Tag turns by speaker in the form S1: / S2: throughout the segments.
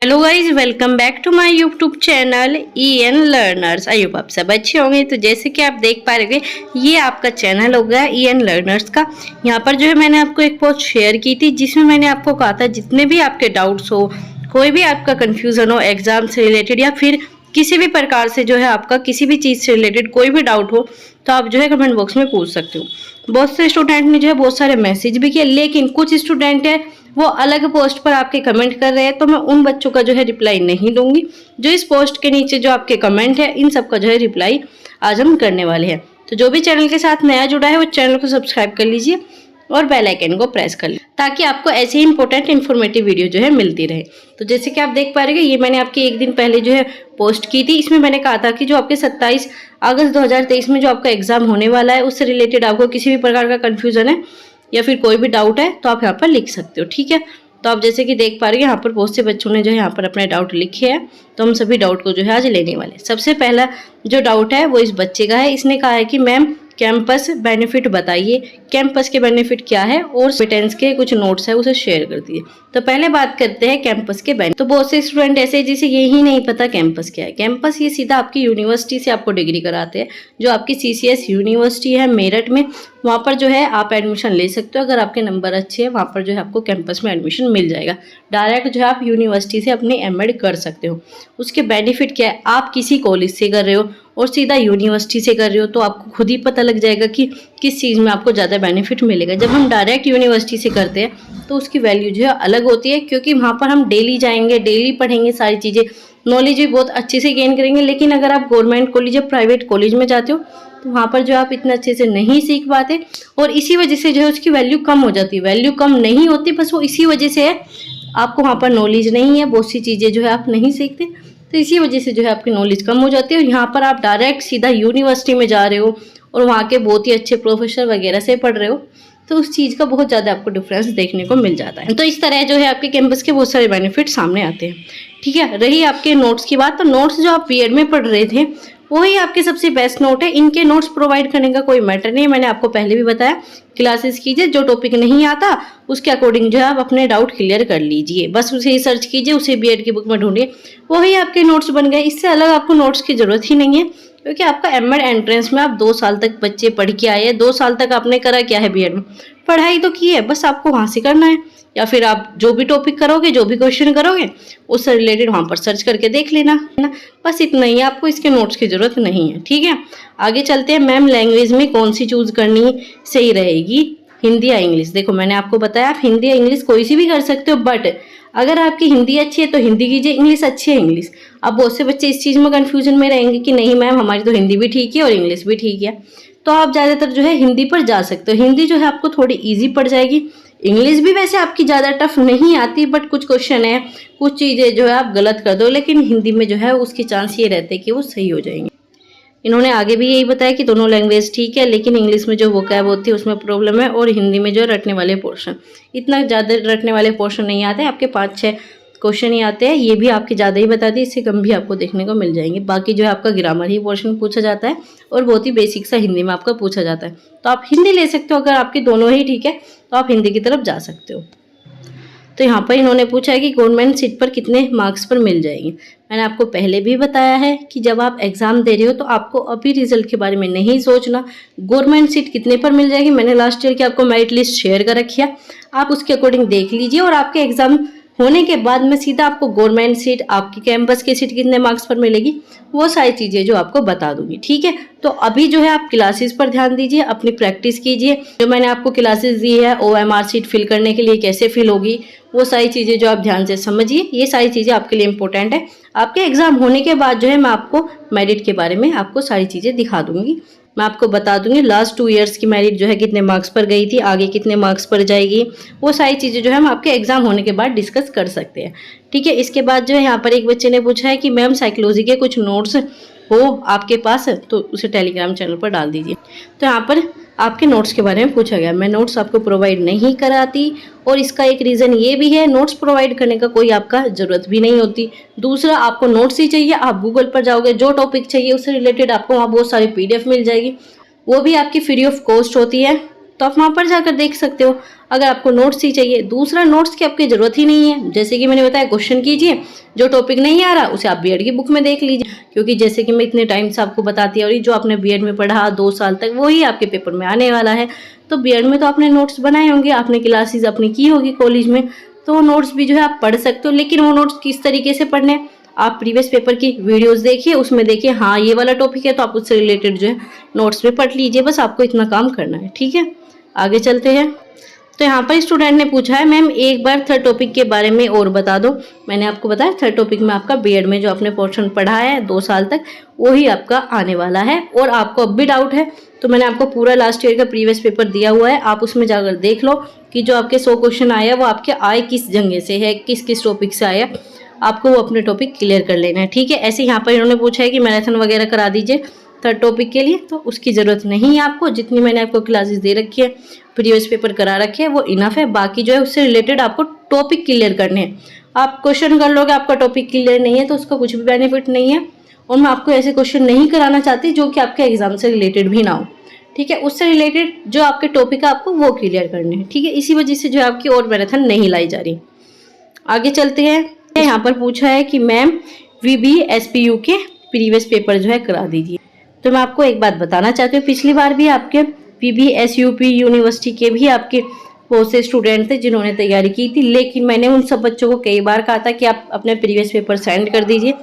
S1: Hello guys, welcome back to my YouTube channel EN learners. I hope आप सब अच्छे होंगे। तो जैसे कि आप देख पा रहे हैं, ये आपका चैनल हो गया EN लर्नर्स का। यहाँ पर जो है मैंने आपको एक पोस्ट शेयर की थी जिसमें मैंने आपको कहा था जितने भी आपके डाउट्स हो, कोई भी आपका कन्फ्यूजन हो एग्जाम से रिलेटेड या फिर किसी भी प्रकार से जो है आपका किसी भी चीज़ से रिलेटेड कोई भी डाउट हो तो आप जो है कमेंट बॉक्स में पूछ सकते हो। बहुत से स्टूडेंट ने जो है बहुत सारे मैसेज भी किए, लेकिन कुछ स्टूडेंट है वो अलग पोस्ट पर आपके कमेंट कर रहे हैं, तो मैं उन बच्चों का जो है रिप्लाई नहीं दूंगी। जो इस पोस्ट के नीचे जो आपके कमेंट है इन सब का जो है रिप्लाई आज हम करने वाले हैं। तो जो भी चैनल के साथ नया जुड़ा है वो चैनल को सब्सक्राइब कर लीजिए और बेल आइकन को प्रेस कर लीजिए ताकि आपको ऐसे ही इंपॉर्टेंट इन्फॉर्मेटिव वीडियो जो है मिलती रहे। तो जैसे कि आप देख पा रहे हैं, ये मैंने आपके एक दिन पहले जो है पोस्ट की थी। इसमें मैंने कहा था कि जो आपके 27 अगस्त 2023 में जो आपका एग्जाम होने वाला है उससे रिलेटेड आपको किसी भी प्रकार का कन्फ्यूजन है या फिर कोई भी डाउट है तो आप यहाँ पर लिख सकते हो। ठीक है, तो आप जैसे कि देख पा रहे हैं यहाँ पर बहुत से बच्चों ने जो है यहाँ पर अपने डाउट लिखे हैं, तो हम सभी डाउट को जो है आज लेने वाले। सबसे पहला जो डाउट है वो इस बच्चे का है। इसने कहा है कि मैम कैंपस बेनिफिट बताइए, कैंपस के बेनिफिट क्या है और बेटेंस के कुछ नोट्स है उसे शेयर कर दिए। तो पहले बात करते हैं कैंपस के बेनिफिट। तो बहुत से स्टूडेंट ऐसे जिसे यही नहीं पता कैंपस क्या है। कैंपस ये सीधा आपकी यूनिवर्सिटी से आपको डिग्री कराते हैं। जो आपकी CCS यूनिवर्सिटी है मेरठ में, वहाँ पर जो है आप एडमिशन ले सकते हो। अगर आपके नंबर अच्छे हैं वहाँ पर जो है आपको कैंपस में एडमिशन मिल जाएगा। डायरेक्ट जो है आप यूनिवर्सिटी से अपनी MAd कर सकते हो। उसके बेनिफिट क्या है, आप किसी कॉलेज से कर रहे हो और सीधा यूनिवर्सिटी से कर रहे हो तो आपको खुद ही पता लग जाएगा कि किस चीज़ में आपको ज़्यादा बेनिफिट मिलेगा। जब हम डायरेक्ट यूनिवर्सिटी से करते हैं तो उसकी वैल्यू जो है अलग होती है, क्योंकि वहाँ पर हम डेली जाएंगे, डेली पढ़ेंगे, सारी चीज़ें, नॉलेज भी बहुत अच्छे से गेन करेंगे। लेकिन अगर आप गवर्नमेंट कॉलेज या प्राइवेट कॉलेज में जाते हो तो वहाँ पर जो आप इतना अच्छे से नहीं सीख पाते और इसी वजह से जो है उसकी वैल्यू कम हो जाती है। वैल्यू कम नहीं होती, बस वो इसी वजह से है आपको वहाँ पर नॉलेज नहीं है, बहुत सी चीज़ें जो है आप नहीं सीखते, तो इसी वजह से जो है आपकी नॉलेज कम हो जाती है। और यहाँ पर आप डायरेक्ट सीधा यूनिवर्सिटी में जा रहे हो और वहाँ के बहुत ही अच्छे प्रोफेसर वगैरह से पढ़ रहे हो, तो उस चीज़ का बहुत ज़्यादा आपको डिफरेंस देखने को मिल जाता है। तो इस तरह जो है आपके कैंपस के बहुत सारे बेनिफिट सामने आते हैं। ठीक है, रही आपके नोट्स की बात, तो नोट्स जो आप B.Ed में पढ़ रहे थे वही आपके सबसे बेस्ट नोट है। इनके नोट्स प्रोवाइड करने का कोई मैटर नहीं, मैंने आपको पहले भी बताया। क्लासेस कीजिए, जो टॉपिक नहीं आता उसके अकॉर्डिंग जो है आप अपने डाउट क्लियर कर लीजिए, बस उसे ही सर्च कीजिए, उसे B.Ed की बुक में ढूंढिए, वही आपके नोट्स बन गए। इससे अलग आपको नोट्स की जरूरत ही नहीं है, क्योंकि आपका MAd एंट्रेंस में आप 2 साल तक बच्चे पढ़ के आए हैं। 2 साल तक आपने करा क्या है B.Ed में, पढ़ाई तो की है, बस आपको वहाँ से करना है। या फिर आप जो भी टॉपिक करोगे, जो भी क्वेश्चन करोगे उससे रिलेटेड वहाँ पर सर्च करके देख लेना है ना, बस इतना ही, आपको इसके नोट्स की जरूरत नहीं है। ठीक है, आगे चलते हैं। मैम लैंग्वेज में कौन सी चूज करनी सही रहेगी, हिंदी या इंग्लिश? देखो मैंने आपको बताया आप हिंदी या इंग्लिश कोई सी भी कर सकते हो, बट अगर आपकी हिंदी अच्छी है तो हिंदी कीजिए, इंग्लिश अच्छी है इंग्लिश। अब बहुत से बच्चे इस चीज़ में कन्फ्यूजन में रहेंगे कि नहीं मैम हमारी तो हिंदी भी ठीक है और इंग्लिश भी ठीक है, तो आप ज़्यादातर जो है हिंदी पर जा सकते हो। हिंदी जो है आपको थोड़ी ईजी पड़ जाएगी। इंग्लिश भी वैसे आपकी ज़्यादा टफ नहीं आती, बट कुछ क्वेश्चन है, कुछ चीज़ें जो है आप गलत कर दो, लेकिन हिंदी में जो है उसके चांस ये रहते हैं कि वो सही हो जाएंगे। इन्होंने आगे भी यही बताया कि दोनों लैंग्वेज ठीक है, लेकिन इंग्लिश में जो वोकैब होती है उसमें प्रॉब्लम है, और हिंदी में जो रटने वाले पोर्शन, इतना ज़्यादा रटने वाले पोर्शन नहीं आते, आपके 5-6 क्वेश्चन ही आते हैं। ये भी आपके ज़्यादा ही बता दी, इससे कम भी आपको देखने को मिल जाएंगे। बाकी जो है आपका ग्रामर ही पोर्शन पूछा जाता है और बहुत ही बेसिक सा हिंदी में आपका पूछा जाता है, तो आप हिंदी ले सकते हो। अगर आपकी दोनों ही ठीक है तो आप हिंदी की तरफ जा सकते हो। तो यहाँ पर इन्होंने पूछा है कि गवर्नमेंट सीट पर कितने मार्क्स पर मिल जाएंगे। मैंने आपको पहले भी बताया है कि जब आप एग्ज़ाम दे रहे हो तो आपको अभी रिजल्ट के बारे में नहीं सोचना, गवर्नमेंट सीट कितने पर मिल जाएगी। मैंने लास्ट ईयर की आपको मेरिट लिस्ट शेयर कर रखी है, आप उसके अकॉर्डिंग देख लीजिए, और आपके एग्ज़ाम होने के बाद में सीधा आपको गवर्नमेंट सीट, आपकी कैंपस की सीट कितने मार्क्स पर मिलेगी, वो सारी चीज़ें जो आपको बता दूंगी। ठीक है, तो अभी जो है आप क्लासेस पर ध्यान दीजिए, अपनी प्रैक्टिस कीजिए। जो मैंने आपको क्लासेस दी है OMR सीट फिल करने के लिए कैसे फिल होगी, वो सारी चीज़ें जो आप ध्यान से समझिए, ये सारी चीज़ें आपके लिए इंपॉर्टेंट है। आपके एग्जाम होने के बाद जो है मैं आपको मेरिट के बारे में आपको सारी चीज़ें दिखा दूंगी, मैं आपको बता दूंगी लास्ट 2 इयर्स की मेरिट जो है कितने मार्क्स पर गई थी, आगे कितने मार्क्स पर जाएगी, वो सारी चीज़ें जो है हम आपके एग्जाम होने के बाद डिस्कस कर सकते हैं। ठीक है, इसके बाद जो है यहाँ पर एक बच्चे ने पूछा है कि मैम साइकोलॉजी के कुछ नोट्स हो आपके पास तो उसे टेलीग्राम चैनल पर डाल दीजिए। तो यहाँ पर आपके नोट्स के बारे में पूछा गया। मैं नोट्स आपको प्रोवाइड नहीं कराती, और इसका एक रीज़न ये भी है, नोट्स प्रोवाइड करने का कोई आपका ज़रूरत भी नहीं होती। दूसरा, आपको नोट्स ही चाहिए, आप गूगल पर जाओगे, जो टॉपिक चाहिए उससे रिलेटेड आपको वहाँ बहुत सारी PDF मिल जाएगी, वो भी आपकी फ्री ऑफ कॉस्ट होती है, तो आप वहाँ पर जाकर देख सकते हो। अगर आपको नोट्स ही चाहिए, दूसरा नोट्स की आपकी ज़रूरत ही नहीं है। जैसे कि मैंने बताया क्वेश्चन कीजिए, जो टॉपिक नहीं आ रहा उसे आप बीएड की बुक में देख लीजिए, क्योंकि जैसे कि मैं इतने टाइम से आपको बताती आ रही, जो आपने बीएड में पढ़ा 2 साल तक वही आपके पेपर में आने वाला है। तो बीएड में तो आपने नोट्स बनाए होंगे, आपने क्लासेस अपनी की होगी कॉलेज में, तो वो नोट्स भी जो है आप पढ़ सकते हो। लेकिन वो नोट्स किस तरीके से पढ़ने हैं, आप प्रीवियस पेपर की वीडियोस देखिए, उसमें देखिए हाँ ये वाला टॉपिक है तो आप उससे रिलेटेड जो है नोट्स में पढ़ लीजिए। बस आपको इतना काम करना है, ठीक है। आगे चलते हैं। तो यहाँ पर स्टूडेंट ने पूछा है मैम एक बार थर्ड टॉपिक के बारे में और बता दो। मैंने आपको बताया थर्ड टॉपिक में आपका बीएड में जो आपने पोर्शन पढ़ा है 2 साल तक वही आपका आने वाला है। और आपको अब भी डाउट है तो मैंने आपको पूरा लास्ट ईयर का प्रीवियस पेपर दिया हुआ है, आप उसमें जाकर देख लो कि जो आपके 100 क्वेश्चन आया वो आपके आए किस जगह से है, किस किस टॉपिक से आया, आपको वो अपने टॉपिक क्लियर कर लेना है, ठीक है। ऐसे यहाँ पर इन्होंने पूछा है कि मैराथन वगैरह करा दीजिए थर्ड टॉपिक के लिए, तो उसकी ज़रूरत नहीं है आपको। जितनी मैंने आपको क्लासेस दे रखी है, प्रीवियस पेपर करा रखे हैं वो इनफ है। बाकी जो है उससे रिलेटेड आपको टॉपिक क्लियर करने हैं। आप क्वेश्चन कर लोगे, आपका टॉपिक क्लियर नहीं है तो उसका कुछ भी बेनिफिट नहीं है। और मैं आपको ऐसे क्वेश्चन नहीं कराना चाहती जो कि आपके एग्जाम से रिलेटेड भी ना हो, ठीक है। उससे रिलेटेड जो आपके टॉपिक है आपको वो क्लियर करने हैं, ठीक है। इसी वजह से जो है आपकी और मैराथन नहीं लाई जा रही। आगे चलते हैं। यहाँ पर पूछा है कि मैम VBSPU के प्रीवियस पेपर जो है करा दीजिए। तो मैं आपको एक बात बताना चाहती हूँ, पिछली बार भी आपके VBSUP यूनिवर्सिटी के भी आपके बहुत से स्टूडेंट थे जिन्होंने तैयारी की थी, लेकिन मैंने उन सब बच्चों को कई बार कहा था कि आप अपने प्रीवियस पेपर सेंड कर दीजिए,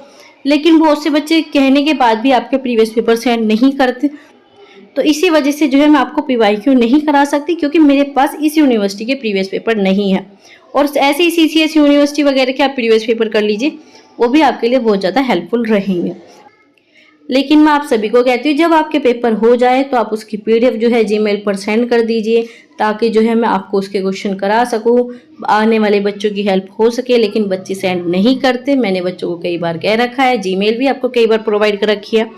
S1: लेकिन बहुत से बच्चे कहने के बाद भी आपके प्रीवियस पेपर सेंड नहीं करते। तो इसी वजह से जो है मैं आपको PYQ नहीं करा सकती, क्योंकि मेरे पास इस यूनिवर्सिटी के प्रीवियस पेपर नहीं है। और ऐसे ही CCS यूनिवर्सिटी वगैरह के आप प्रीवियस पेपर कर लीजिए, वो भी आपके लिए बहुत ज़्यादा हेल्पफुल रहेंगे। लेकिन मैं आप सभी को कहती हूँ जब आपके पेपर हो जाए तो आप उसकी PDF जो है Gmail पर सेंड कर दीजिए, ताकि जो है मैं आपको उसके क्वेश्चन करा सकूँ, आने वाले बच्चों की हेल्प हो सके। लेकिन बच्चे सेंड नहीं करते, मैंने बच्चों को कई बार कह रखा है, Gmail भी आपको कई बार प्रोवाइड कर रखी है।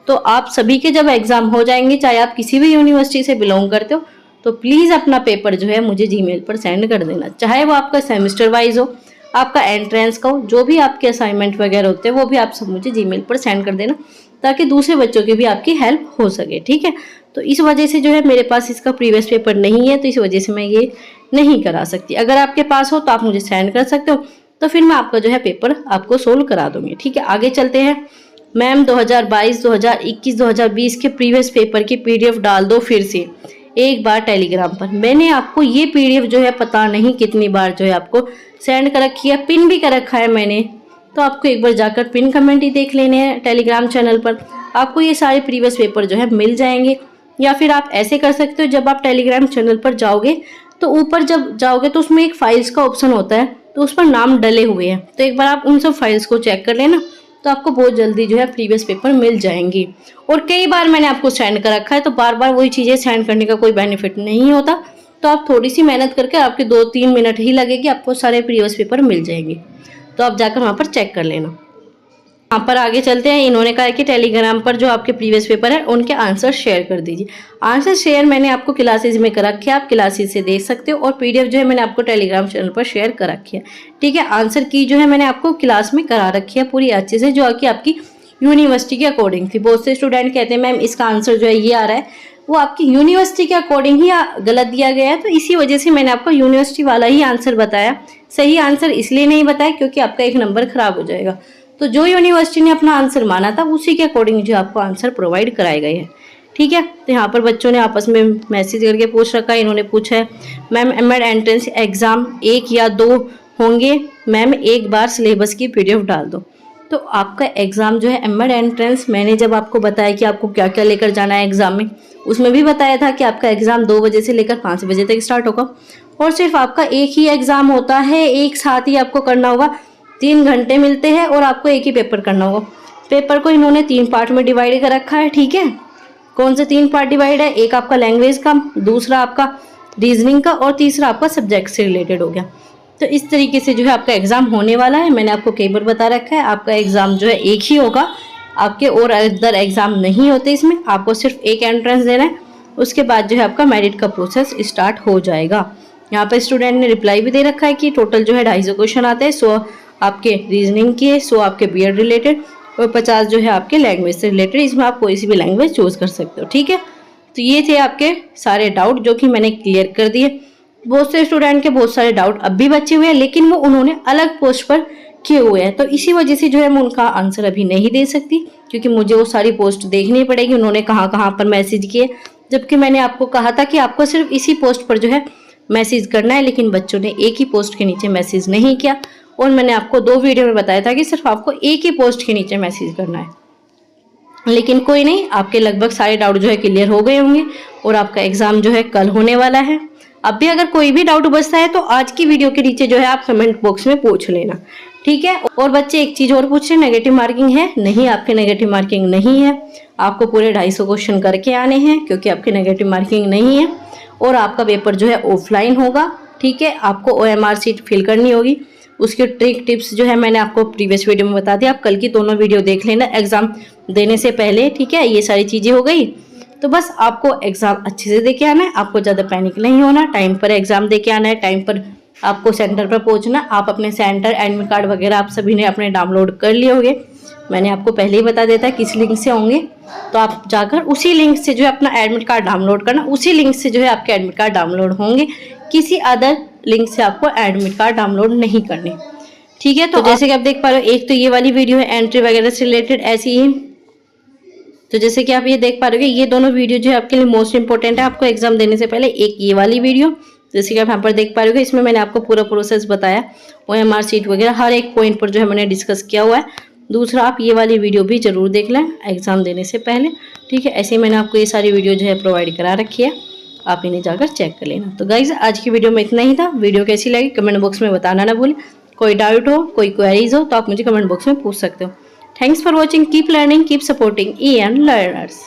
S1: तो आप सभी के जब एग्ज़ाम हो जाएंगे, चाहे आप किसी भी यूनिवर्सिटी से बिलोंग करते हो, तो प्लीज़ अपना पेपर जो है मुझे Gmail पर सेंड कर देना, चाहे वो आपका सेमेस्टर वाइज हो, आपका एंट्रेंस का हो, जो भी आपके असाइनमेंट वगैरह होते हैं वो भी आप सब मुझे Gmail पर सेंड कर देना, ताकि दूसरे बच्चों की भी आपकी हेल्प हो सके, ठीक है। तो इस वजह से जो है मेरे पास इसका प्रीवियस पेपर नहीं है, तो इस वजह से मैं ये नहीं करा सकती। अगर आपके पास हो तो आप मुझे सेंड कर सकते हो, तो फिर मैं आपका जो है पेपर आपको सोल्व करा दूंगी, ठीक है। आगे चलते हैं। मैम 2022, 2021, 2020 के प्रीवियस पेपर की PDF डाल दो फिर से एक बार टेलीग्राम पर। मैंने आपको ये PDF जो है पता नहीं कितनी बार जो है आपको सेंड कर रखी है, पिन भी कर रखा है मैंने, तो आपको एक बार जाकर पिन कमेंट ही देख लेने हैं टेलीग्राम चैनल पर, आपको ये सारे प्रीवियस पेपर जो है मिल जाएंगे। या फिर आप ऐसे कर सकते हो, जब आप टेलीग्राम चैनल पर जाओगे तो ऊपर जब जाओगे तो उसमें एक फाइल्स का ऑप्शन होता है, तो उस पर नाम डले हुए हैं, तो एक बार आप उन सब फाइल्स को चेक कर लेना, तो आपको बहुत जल्दी जो है प्रीवियस पेपर मिल जाएंगी। और कई बार मैंने आपको सेंड कर रखा है, तो बार बार वही चीज़ें सेंड करने का कोई बेनिफिट नहीं होता। तो आप थोड़ी सी मेहनत करके, आपके 2-3 मिनट ही लगेगी, आपको सारे प्रीवियस पेपर मिल जाएंगे, तो आप जाकर वहाँ पर चेक कर लेना। यहाँ पर आगे चलते हैं। इन्होंने कहा है कि टेलीग्राम पर जो आपके प्रीवियस पेपर है उनके आंसर शेयर कर दीजिए। आंसर शेयर मैंने आपको क्लासेज में कर रखे हैं, आप क्लासेज से देख सकते हो, और PDF जो है मैंने आपको टेलीग्राम चैनल पर शेयर कर रखी है, ठीक है। आंसर की जो है मैंने आपको क्लास में करा रखी है पूरी अच्छे से, जो कि आपकी यूनिवर्सिटी के अकॉर्डिंग थी। बहुत से स्टूडेंट कहते हैं मैम इसका आंसर जो है ये आ रहा है, वो आपकी यूनिवर्सिटी के अकॉर्डिंग ही गलत दिया गया है, तो इसी वजह से मैंने आपको यूनिवर्सिटी वाला ही आंसर बताया। सही आंसर इसलिए नहीं बताया क्योंकि आपका एक नंबर खराब हो जाएगा। तो जो यूनिवर्सिटी ने अपना आंसर माना था उसी के अकॉर्डिंग जो आपको आंसर प्रोवाइड कराए गए हैं, ठीक है। तो यहाँ पर बच्चों ने आपस में मैसेज करके पूछ रखा है। इन्होंने पूछा है मैम एमएड एंट्रेंस एग्ज़ाम 1 या 2 होंगे, मैम एक बार सिलेबस की PDF डाल दो। तो आपका एग्ज़ाम जो है एमएड एंट्रेंस, मैंने जब आपको बताया कि आपको क्या क्या लेकर जाना है एग्ज़ाम में, उसमें भी बताया था कि आपका एग्ज़ाम 2 बजे से लेकर 5 बजे तक स्टार्ट होगा, और सिर्फ आपका एक ही एग्ज़ाम होता है, एक साथ ही आपको करना होगा, 3 घंटे मिलते हैं और आपको एक ही पेपर करना होगा। पेपर को इन्होंने 3 पार्ट में डिवाइड कर रखा है, ठीक है। कौन से 3 पार्ट डिवाइड है? एक आपका लैंग्वेज का, दूसरा आपका रीजनिंग का, और तीसरा आपका सब्जेक्ट से रिलेटेड हो गया। तो इस तरीके से जो है आपका एग्ज़ाम होने वाला है। मैंने आपको कई बार बता रखा है, आपका एग्ज़ाम जो है एक ही होगा, आपके और अदर एग्ज़ाम नहीं होते इसमें, आपको सिर्फ एक एंट्रेंस देना है, उसके बाद जो है आपका मेरिट का प्रोसेस स्टार्ट हो जाएगा। यहाँ पर स्टूडेंट ने रिप्लाई भी दे रखा है कि टोटल जो है 250 क्वेश्चन आते हैं, 100 आपके रीजनिंग के, 100 आपके BEd रिलेटेड, और 50 जो है आपके लैंग्वेज से रिलेटेड। इसमें आप कोई सी भी लैंग्वेज चूज़ कर सकते हो, ठीक है। तो ये थे आपके सारे डाउट जो कि मैंने क्लियर कर दिए। बहुत से स्टूडेंट के बहुत सारे डाउट अब भी बचे हुए हैं, लेकिन वो उन्होंने अलग पोस्ट पर किए हुए हैं, तो इसी वजह से जो है मैं उनका आंसर अभी नहीं दे सकती, क्योंकि मुझे वो सारी पोस्ट देखनी पड़ेगी उन्होंने कहाँ कहाँ पर मैसेज किए। जबकि मैंने आपको कहा था कि आपको सिर्फ इसी पोस्ट पर जो है मैसेज करना है, लेकिन बच्चों ने एक ही पोस्ट के नीचे मैसेज नहीं किया। और मैंने आपको 2 वीडियो में बताया था कि सिर्फ आपको एक ही पोस्ट के नीचे मैसेज करना है। लेकिन कोई नहीं, आपके लगभग सारे डाउट जो है क्लियर हो गए होंगे और आपका एग्जाम जो है कल होने वाला है। अब भी अगर कोई भी डाउट बचता है तो आज की वीडियो के नीचे जो है आप कमेंट बॉक्स में पूछ लेना, ठीक है। और बच्चे एक चीज और पूछ रहे, नेगेटिव मार्किंग है? नहीं, आपके नेगेटिव मार्किंग नहीं है। आपको पूरे 250 क्वेश्चन करके आने हैं, क्योंकि आपके नेगेटिव मार्किंग नहीं है। और आपका पेपर जो है ऑफलाइन होगा, ठीक है। आपको OMR शीट फिल करनी होगी, उसकी ट्रिक टिप्स जो है मैंने आपको प्रीवियस वीडियो में बता दिया। आप कल की दोनों वीडियो देख लेना एग्जाम देने से पहले, ठीक है। ये सारी चीजें हो गई, तो बस आपको एग्जाम अच्छे से दे के आना है, आपको ज़्यादा पैनिक नहीं होना, टाइम पर एग्जाम दे के आना है, टाइम पर आपको सेंटर पर पहुंचना। आप अपने सेंटर एडमिट कार्ड वगैरह आप सभी ने अपने डाउनलोड कर लिए होंगे, मैंने आपको पहले ही बता देता है किस लिंक से होंगे, तो आप जाकर उसी लिंक से जो है अपना एडमिट कार्ड डाउनलोड करना, उसी लिंक से जो है आपके एडमिट कार्ड डाउनलोड होंगे, किसी अदर लिंक से आपको एडमिट कार्ड डाउनलोड नहीं करने, ठीक है। तो जैसे कि आप देख पा रहे हो, एक तो ये वाली वीडियो है एंट्री वगैरह से रिलेटेड ऐसी ही, तो जैसे कि आप ये देख पा रहे हो, ये दोनों वीडियो जो है आपके लिए मोस्ट इंपॉर्टेंट है आपको एग्जाम देने से पहले। एक ये वाली वीडियो, जैसे कि आप यहाँ पर देख पा रहे हो, इसमें मैंने आपको पूरा प्रोसेस बताया, OMR शीट वगैरह हर एक पॉइंट पर जो है मैंने डिस्कस किया हुआ है। दूसरा, आप ये वाली वीडियो भी जरूर देख लें एग्जाम देने से पहले, ठीक है। ऐसे ही मैंने आपको ये सारी वीडियो जो है प्रोवाइड करा रखी है, आप इन्हें जाकर चेक कर लेना। तो गाइज आज की वीडियो में इतना ही था। वीडियो कैसी लगी कमेंट बॉक्स में बताना ना भूलें। कोई डाउट हो, कोई क्वेरीज हो तो आप मुझे कमेंट बॉक्स में पूछ सकते हो। Thanks for watching. Keep learning, keep supporting EN Learners.